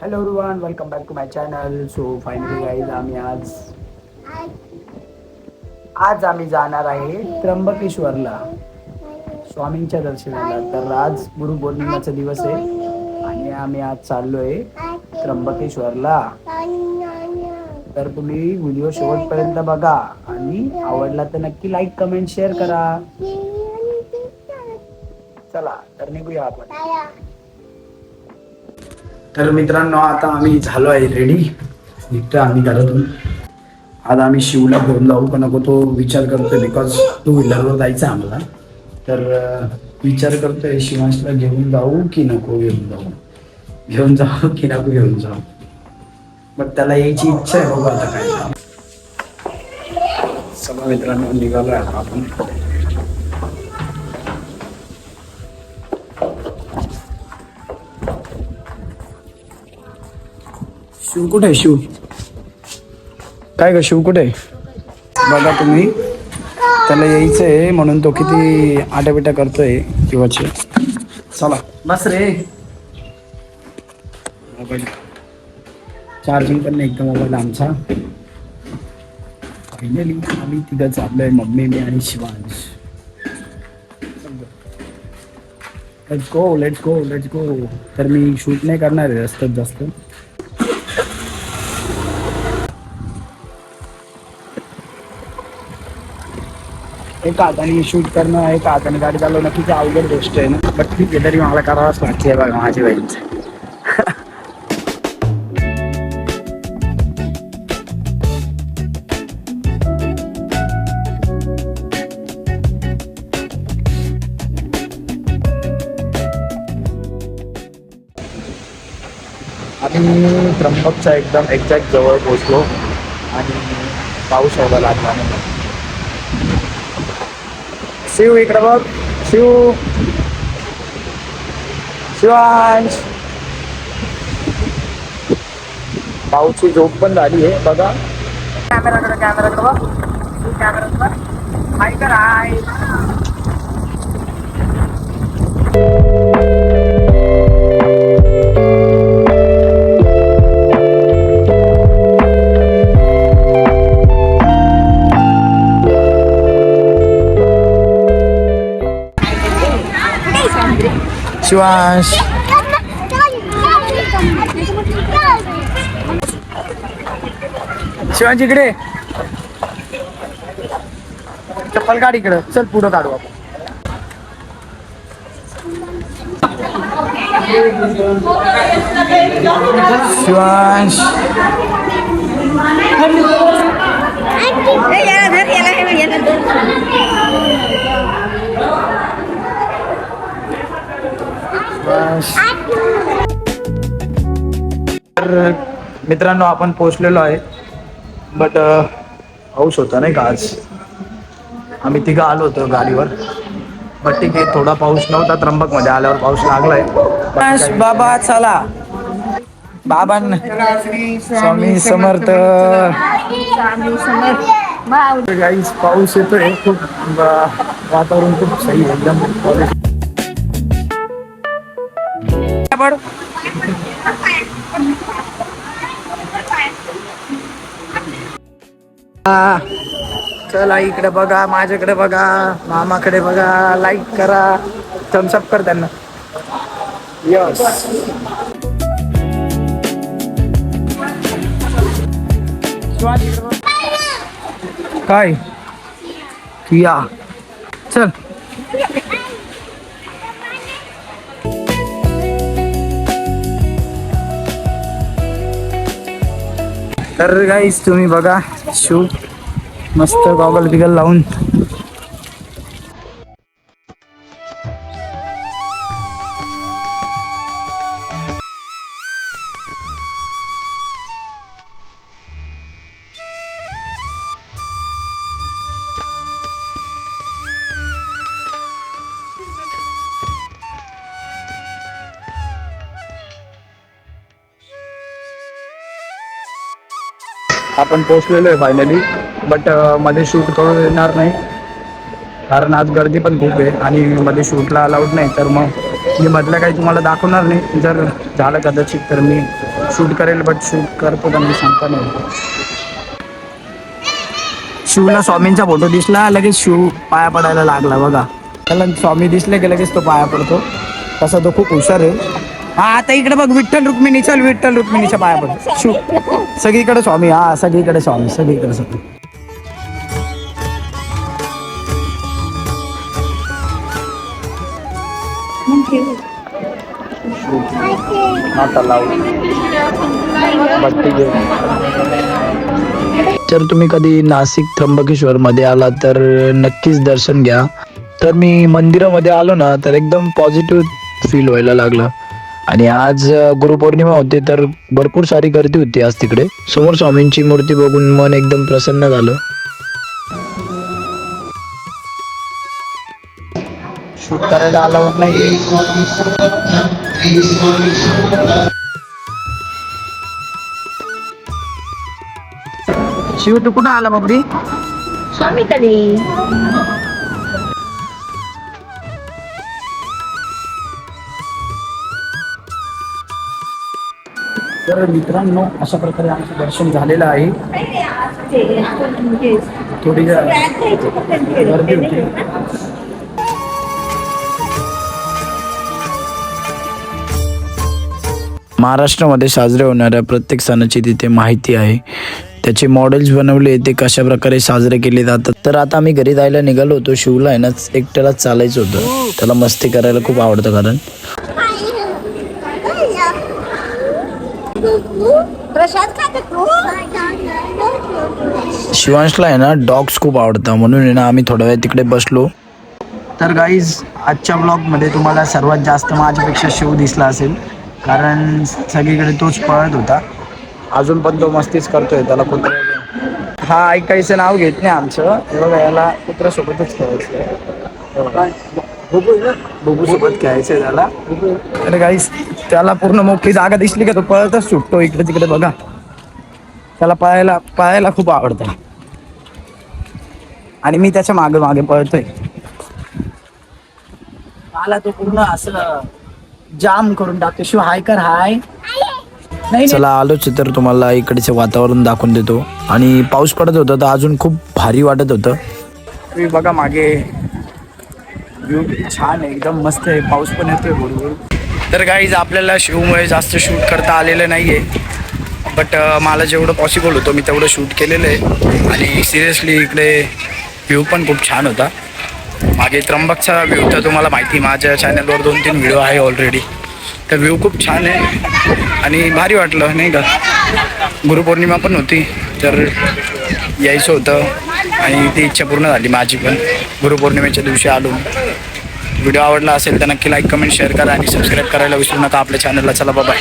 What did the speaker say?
Hello everyone, welcome back to my channel. So finally guys आम्ही जाणार आहे त्र्यंबकेश्वरला स्वामींच्या दर्शनाला. तर आज गुरुपौर्णिमेचा दिवस आहे आणि आम्ही आज चाललोय त्र्यंबकेश्वरला. तर तुम्ही व्हिडिओ शेवटपर्यंत बघा आणि आवडला तर नक्की लाईक कमेंट शेअर करा. चला तर निघूया आपण. तर मित्रांनो, आता आम्ही झालो आहे रेडी. निघतो आम्ही घरातून. आज आम्ही शिवला घेऊन जाऊ का नको तो विचार करतोय, बिकॉज टू व्हीलरवर जायचं आहे आम्हाला. तर विचार करतोय शिवांशला घेऊन जाऊ की नको घेऊन जाऊ की नको घेऊन जाऊ. बट त्याला यायची इच्छा आहे, बघू आता काय. चला मित्रांनो, निघालो आहे आपण. शिव कुठे आहे? शिव काय ग? शिव कुठे आहे? बघा तुम्ही, त्याला यायचं आहे म्हणून तो किती आटापिटा करतोय शिवाचे. चला बस रे. मोबाईल चार्जिंग पण नाही एकदम मोबाईल आमचा. फायनली आम्ही तिथं चाललोय, मम्मी, मी आणि शिवांश. Let's go. तर मी शूट नाही करणार आहे रस्त्यात जास्त. एका हाताने शूट करणं, एका हाताने गाडी चालवणं किती अवघड गोष्ट आहे ना. बट ठीक आहे, तरी मला करावंच लागते. बघा माझी बहीणच. आम्ही त्र्यंबकच्या एकदम एक्झॅक्ट जवळ पोहोचलो आणि पाऊस यायला लागला नाही. शिव इकडे बघ. शिवांश, पाऊसची झोप पण झाली आहे बघा. कॅमेराकडे बघ. हाय कर, हाय. शिवांश, शिवांश इकडे. चप्पल काढ इकडं. चल पुढं काढू आपण. शिवांश, तर मित्रांनो, आपण पोहोचलेलो आहे. बट पाऊस होता नाही का आज. आम्ही तिघं आलो होतो गाडीवर. बट ठीक आहे, थोडा पाऊस नव्हता. त्र्यंबक मध्ये आल्यावर पाऊस लागलाय. बाबा चला. बाबांना स्वामी समर्थ. गाईस, पाऊस येतोय खूप. वातावरण खूप सही एकदम. चला इकडे बघा, माझ्याकडे बघा, मामाकडे बघा. लाईक करा, थम्सअप कर त्यांना. यस. काय या चल. तर गाईस तुम्ही बघा, शू मस्त गॉगल बिगल लावून. आपण पोहोचलेलो आहे फायनली. बट मध्ये शूट करून येणार नाही कारण आज गर्दी पण खूप आहे आणि मध्ये शूटला अलाउड नाही. तर मग मी मधलं काही तुम्हाला दाखवणार नाही. जर झालं कदाचित तर मी शूट करेल, बट शूट करतो तर मी सांगता नाही. शिवला स्वामींचा फोटो दिसला, लगेच शिव पाया पडायला लागला बघा. त्याला स्वामी दिसले की लगेच तो पाया पडतो. तसा तो खूप हुशार आहे. हा आता इकडे बघ, विठ्ठल रुक्मिणी, चल विठ्ठल रुक्मिणीच्या पाया पड. शिव सगळीकडे स्वामी, हा सगळीकडे स्वामी, सगळीकडे स्वामी. जर तुम्ही कधी नाशिक त्र्यंबकेश्वर मध्ये आला तर नक्कीच दर्शन घ्या. तर मी मंदिरामध्ये आलो ना तर एकदम पॉझिटिव्ह फील व्हायला लागलं. आणि आज गुरुपौर्णिमा होती तर भरपूर सारी गर्दी होती आज तिकडे. समोर स्वामींची मूर्ती बघून मन एकदम प्रसन्न झालं. शूट करायला अलाउड नाही. शिव तू कुठं आला बाबरी? स्वामी तरी तर मित्रांनो, अशा प्रकारे आमचं दर्शन झालेलं आहे. थोडी गर्दी होती. महाराष्ट्रामध्ये साजरे होणाऱ्या प्रत्येक सणाची तिथे माहिती आहे. त्याचे मॉडेल्स बनवले, ते कशा प्रकारे साजरे केले जातात. तर आता आम्ही घरी जायला निघालो होतो. शिवला आहे ना एकट्यालाच चालायचं होतं. त्याला मस्ती करायला खूप आवडतं. कारण शिवांशला आहे ना डॉग्स खूप आवडतं, म्हणून आहे ना आम्ही थोड्या वेळ तिकडे बसलो. तर गाईज, आजच्या ब्लॉगमध्ये तुम्हाला सर्वात जास्त माझ्यापेक्षा शिव दिसला असेल, कारण सगळीकडे तोच पळत होता. अजून पण तो मस्तीच करतोय. त्याला कुत्रा, हा ऐकायचं नाव घेत नाही आमचं. बघा, याला कुत्र्यासोबतच खेळायचं, बघू सोबत खेळायचंय त्याला. अरे गाईस, त्याला पूर्ण मोठी जागा दिसली का तो पळतच सुटतो इकडे तिकडे. बघा, त्याला पळायला खूप आवडतं आणि मी त्याच्या मागे मागे पळतोय. मला तो पूर्ण असं जाम करून टाकतो. शिव हाय कर, हाय. चला आलोच तर तुम्हाला इकडचे वातावरण दाखवून देतो. आणि पाऊस पडत होता तर अजून खूप भारी वाटत होतं. तुम्ही बघा मागे व्ह्यू छान आहे, एकदम मस्त आहे. पाऊस पण येतोय बरोबर. तर गाईज, आपल्याला शिवमुळे जास्त शूट करता आलेलं नाहीये, बट मला जेवढं पॉसिबल होतं मी तेवढं शूट केलेलं आहे. आणि सिरियसली इकडे व्ह्यू पण खूप छान होता. मागे त्र्यंबकचा व्ह्यू तर तुम्हाला माहिती, माझ्या चॅनलवर 2-3 व्हिडिओ आहे ऑलरेडी. तर व्ह्यू खूप छान आहे आणि भारी वाटलं नाही का. गुरुपौर्णिमा पण होती तर यायचं होतं आणि ती इच्छा पूर्ण झाली माझी पण. गुरुपौर्णिमेच्या दिवशी आलो. व्हिडिओ आवडला असेल तर नक्की लाईक, कमेंट, शेअर करा आणि सबस्क्राईब करायला विसरू नका आपल्या चॅनलला. चला बाय.